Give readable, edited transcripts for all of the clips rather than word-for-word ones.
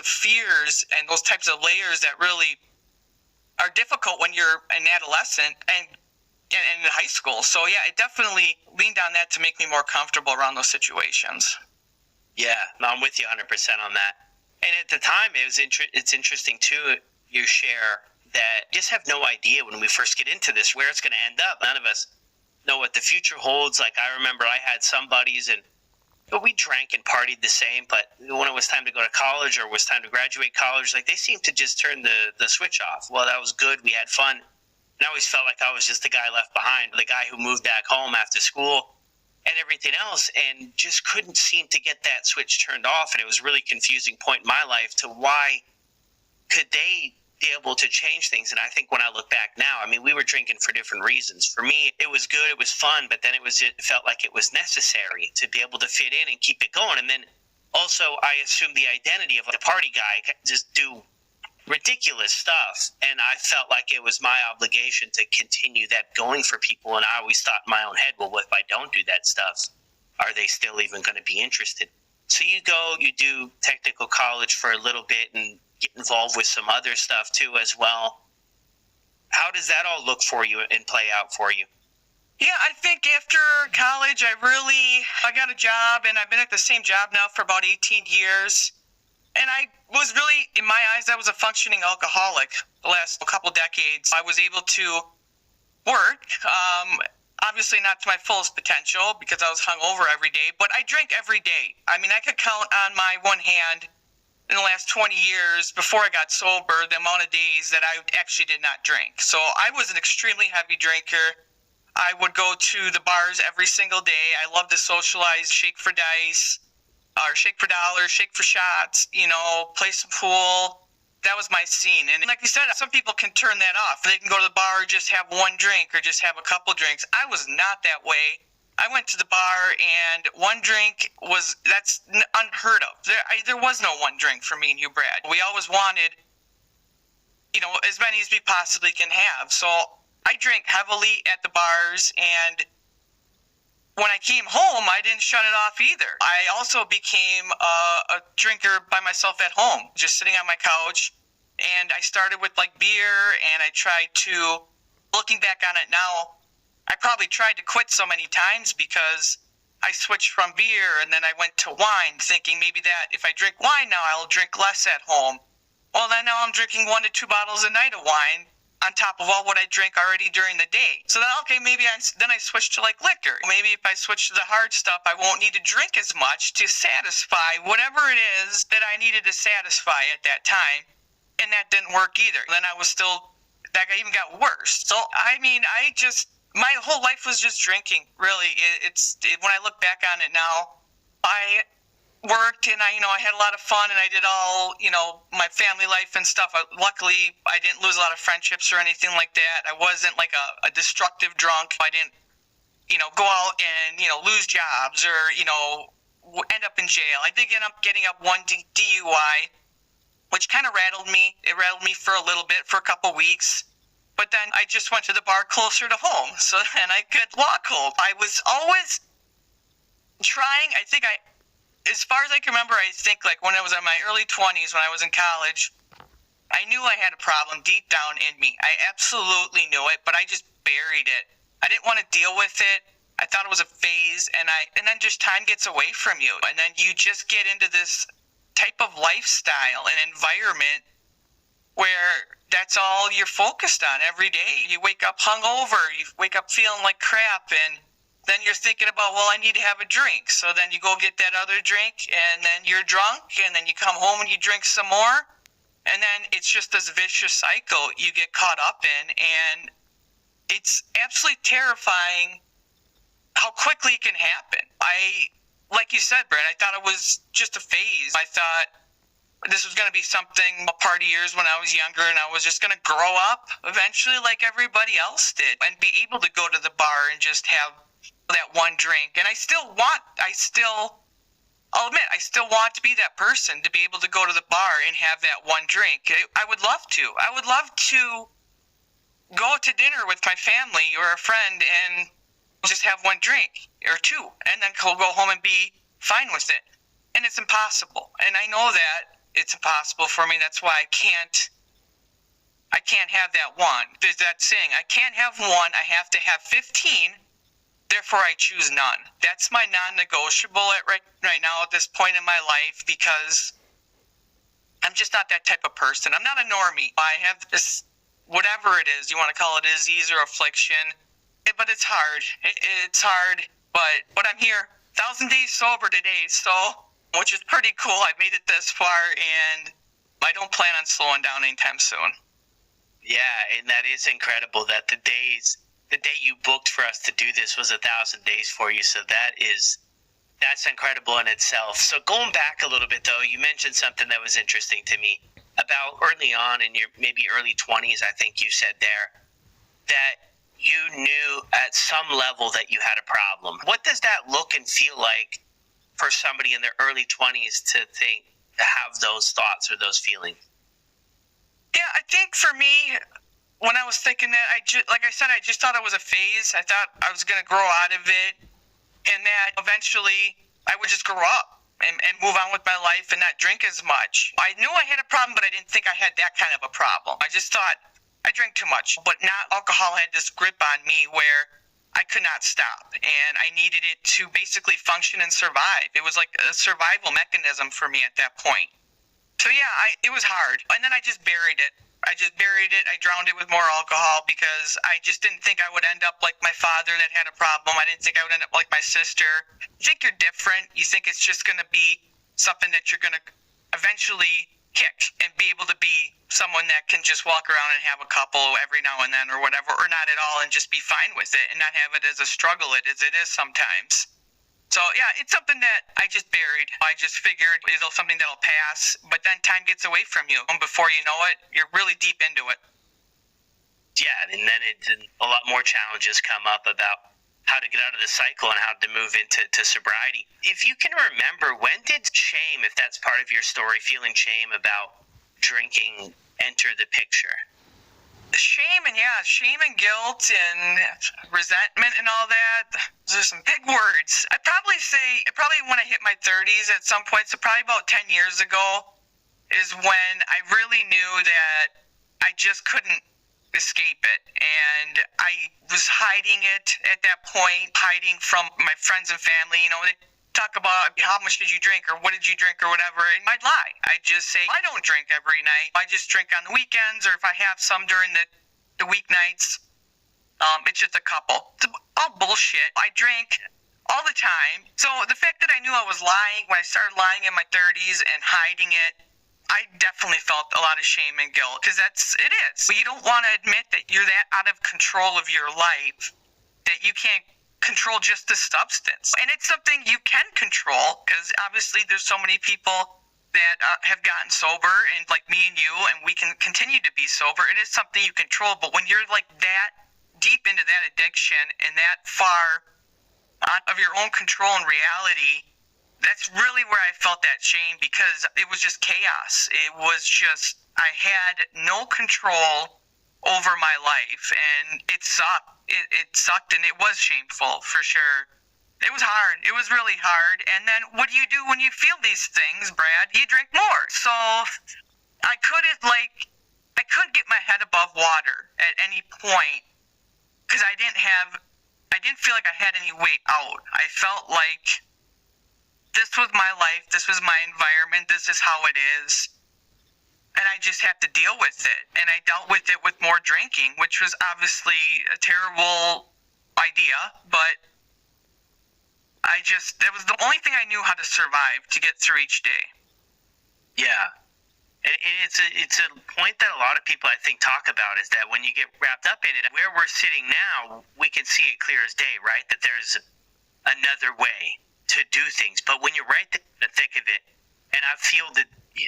fears and those types of layers that really are difficult when you're an adolescent and in high school. So yeah, it definitely leaned on that to make me more comfortable around those situations. Yeah, no, I'm with you 100% on that. And at the time, it's interesting too. You share that you just have no idea when we first get into this where it's going to end up. None of us know what the future holds. Like, I remember I had some buddies, and we drank and partied the same, but when it was time to go to college or it was time to graduate college, like, they seemed to just turn the switch off. Well, that was good. We had fun. And I always felt like I was just the guy left behind, the guy who moved back home after school and everything else, and just couldn't seem to get that switch turned off. And it was a really confusing point in my life to why could they be able to change things. And I think when I look back now, I mean, we were drinking for different reasons. For me, it was good, it was fun, but then it felt like it was necessary to be able to fit in and keep it going. And then also I assumed the identity of the party guy, just do ridiculous stuff, and I felt like it was my obligation to continue that going for people. And I always thought in my own head, well, if I don't do that stuff, are they still even going to be interested? So you do technical college for a little bit and get involved with some other stuff too as well. How does that all look for you and play out for you? Yeah, I think after college, I got a job, and I've been at the same job now for about 18 years. And I was really, in my eyes, I was a functioning alcoholic the last couple decades. I was able to work, obviously not to my fullest potential because I was hungover every day, but I drank every day. I mean, I could count on my one hand in the last 20 years before I got sober the amount of days that I actually did not drink. So I was an extremely heavy drinker. I would go to the bars every single day. I loved to socialize, shake for dice, or shake for dollars, shake for shots, play some pool. That was my scene. And like you said, some people can turn that off. They can go to the bar, just have one drink or just have a couple drinks. I was not that way. I went to the bar, and one drink that's unheard of. There was no one drink for me and you, Brad. We always wanted, as many as we possibly can have. So I drank heavily at the bars, and when I came home, I didn't shut it off either. I also became a drinker by myself at home, just sitting on my couch. And I started with beer, and I tried to, looking back on it now, I probably tried to quit so many times because I switched from beer and then I went to wine, thinking maybe that if I drink wine now, I'll drink less at home. Well, then now I'm drinking 1 to 2 bottles a night of wine on top of all what I drink already during the day. So then, okay, maybe I switch to liquor. Maybe if I switch to the hard stuff, I won't need to drink as much to satisfy whatever it is that I needed to satisfy at that time. And that didn't work either. Then that even got worse. So, my whole life was just drinking, really. When I look back on it now, I worked and I had a lot of fun, and I did all, my family life and stuff. Luckily, I didn't lose a lot of friendships or anything like that. I wasn't like a destructive drunk. I didn't, go out and, lose jobs or, end up in jail. I did end up getting one DUI, which kind of rattled me. It rattled me for a little bit, for a couple weeks. But then I just went to the bar closer to home, so then I could walk home. I was always trying, as far as I can remember, I think when I was in my early 20s, when I was in college, I knew I had a problem deep down in me. I absolutely knew it, but I just buried it. I didn't want to deal with it. I thought it was a phase, and then just time gets away from you. And then you just get into this type of lifestyle and environment where that's all you're focused on every day. You wake up hungover, you wake up feeling like crap, and then you're thinking about, well, I need to have a drink. So then you go get that other drink, and then you're drunk, and then you come home and you drink some more. And then it's just this vicious cycle you get caught up in, and it's absolutely terrifying how quickly it can happen. Like you said, Brett, I thought it was just a phase. I thought this was going to be something, a party years when I was younger, and I was just going to grow up eventually like everybody else did and be able to go to the bar and just have that one drink. And I'll admit, I still want to be that person, to be able to go to the bar and have that one drink. I would love to. I would love to go to dinner with my family or a friend and just have one drink or two, and then go home and be fine with it. And it's impossible. And I know that it's impossible for me. That's why I can't have that one. There's that saying, I can't have one, I have to have 15, therefore I choose none. That's my non-negotiable right now at this point in my life, because I'm just not that type of person. I'm not a normie. I have this, whatever it is, you want to call it a disease or affliction, but it's hard. It's hard, but I'm here. 1,000 days sober today, so, which is pretty cool. I've made it this far, and I don't plan on slowing down anytime soon. Yeah, and that is incredible that the day you booked for us to do this was 1,000 days for you. So that's incredible in itself. So going back a little bit though, you mentioned something that was interesting to me about early on in your maybe early 20s, I think you said there, that you knew at some level that you had a problem. What does that look and feel like for somebody in their early 20s to have those thoughts or those feelings? Yeah, I think for me, when I was thinking that, like I said, I just thought it was a phase. I thought I was going to grow out of it, and that eventually I would just grow up and move on with my life and not drink as much. I knew I had a problem, but I didn't think I had that kind of a problem. I just thought I drank too much, but not alcohol had this grip on me where I could not stop, and I needed it to basically function and survive. It was like a survival mechanism for me at that point. So yeah, it was hard. And then I just buried it. I drowned it with more alcohol because I just didn't think I would end up like my father that had a problem. I didn't think I would end up like my sister. You think you're different. You think it's just going to be something that you're going to eventually kick and be able to be someone that can just walk around and have a couple every now and then or whatever, or not at all, and just be fine with it and not have it as a struggle as it is sometimes. So, yeah, it's something that I just buried. I just figured it's something that'll pass, but then time gets away from you. And before you know it, you're really deep into it. Yeah, and then a lot more challenges come up about how to get out of the cycle and how to move into sobriety. If you can remember, when did shame, if that's part of your story, feeling shame about drinking, enter the picture? Shame and guilt and resentment and all that. Those are some big words. I'd probably say, when I hit my 30s at some point, so probably about 10 years ago, is when I really knew that I just couldn't escape it. And I was hiding it at that point, hiding from my friends and family. You know, they talk about how much did you drink or what did you drink or whatever, and I'd lie. I'd just say I don't drink every night. I just drink on the weekends, or if I have some during the weeknights, it's just a couple. It's all bullshit. I drink all the time. So the fact that I knew I was lying when I started lying in my 30s and hiding it, I definitely felt a lot of shame and guilt, because it is. But you don't want to admit that you're that out of control of your life that you can't control just the substance. And it's something you can control, because obviously there's so many people that have gotten sober, and like me and you, and we can continue to be sober. It is something you control, but when you're like that deep into that addiction and that far out of your own control and reality, that's really where I felt that shame, because it was just chaos. It was just, I had no control over my life, and it sucked. It sucked, and it was shameful for sure. It was hard. It was really hard. And then what do you do when you feel these things, Brad? You drink more. So I couldn't get my head above water at any point, because I didn't feel like I had any way out. I felt like this was my life. This was my environment. This is how it is. And I just have to deal with it. And I dealt with it with more drinking, which was obviously a terrible idea, but that was the only thing I knew how to survive, to get through each day. Yeah. And it's a point that a lot of people, I think, talk about, is that when you get wrapped up in it, where we're sitting now, we can see it clear as day, right? That there's another way to do things. But when you're right in the thick of it, and I've fielded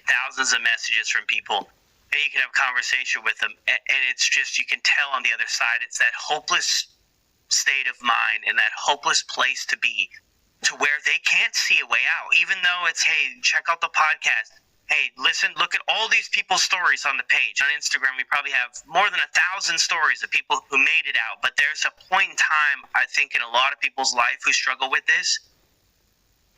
thousands of messages from people, and you can have a conversation with them, and it's just, you can tell on the other side, it's that hopeless state of mind and that hopeless place to be, to where they can't see a way out, even though it's, hey, check out the podcast. Hey, listen, look at all these people's stories on the page. On Instagram, we probably have more than 1,000 stories of people who made it out. But there's a point in time, I think, in a lot of people's life who struggle with this,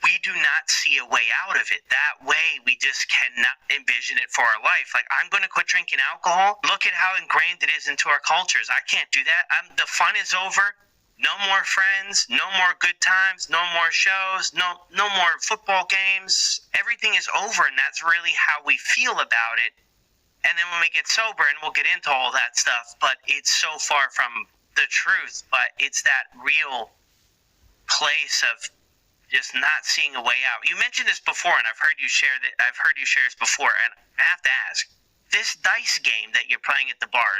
we do not see a way out of it. That way, we just cannot envision it for our life. Like, I'm going to quit drinking alcohol. Look at how ingrained it is into our cultures. I can't do that. The fun is over. No more friends, no more good times, no more shows, no more football games. Everything is over, and that's really how we feel about it. And then when we get sober, and we'll get into all that stuff, but it's so far from the truth. But it's that real place of just not seeing a way out. You mentioned this before, and I've heard you share this before, and I have to ask, this dice game that you're playing at the bars,